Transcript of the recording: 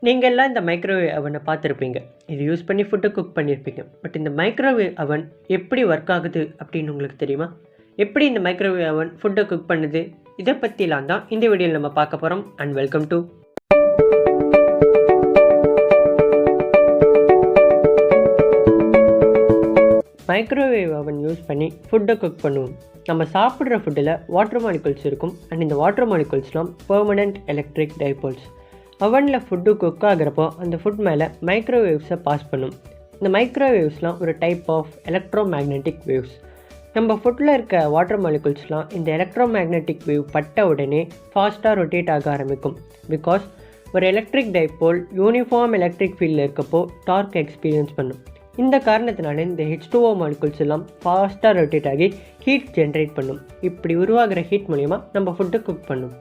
நீங்கள் எல்லாம் இந்த மைக்ரோவேவ் அவனை பார்த்துருப்பீங்க. இது யூஸ் பண்ணி ஃபுட்டை குக் பண்ணியிருப்பீங்க. பட் இந்த மைக்ரோவேவ் அவன் எப்படி ஒர்க் ஆகுது அப்படின்னு உங்களுக்கு தெரியுமா? எப்படி இந்த மைக்ரோவேவ் அவன் ஃபுட்டை குக் பண்ணுது? இதை பற்றிலாம் தான் இந்த வீடியோவில் நம்ம பார்க்க போகிறோம். And welcome to microwave oven use பண்ணி ஃபுட்டை குக் பண்ணுவோம். நம்ம சாப்பிட்ற ஃபுட்டில் வாட்டர் மாலிகுல்ஸ் இருக்கும். அண்ட் இந்த வாட்டர் மாலிகுல்ஸ்லாம் பெர்மனண்ட் எலக்ட்ரிக் டைபோல்ஸ். அவனில் ஃபுட்டு குக் ஆகிறப்போ அந்த ஃபுட் மேலே மைக்ரோவேவ்ஸை பாஸ் பண்ணும். இந்த மைக்ரோவேவ்ஸ்லாம் ஒரு type of electromagnetic waves. நம்ம ஃபுட்டில் இருக்க வாட்டர் மாலிகுல்ஸ்லாம் இந்த எலக்ட்ரோ மேக்னெட்டிக் வேவ் பட்ட உடனே ஃபாஸ்ட்டாக ரொட்டேட் ஆக ஆரம்பிக்கும். பிகாஸ் ஒரு எலக்ட்ரிக் டைபோல் யூனிஃபார்ம் எலக்ட்ரிக் ஃபீல்டில் இருக்கப்போ டார்க் எக்ஸ்பீரியன்ஸ் பண்ணும். இந்த காரணத்தினால இந்த H2O மாலிகுல்ஸ் எல்லாம் ஃபாஸ்ட்டாக ரொட்டேட் ஆகி ஹீட் ஜென்ரேட் பண்ணும். இப்படி உருவாகிற ஹீட் மூலிமா நம்ம ஃபுட்டை குக் பண்ணும்.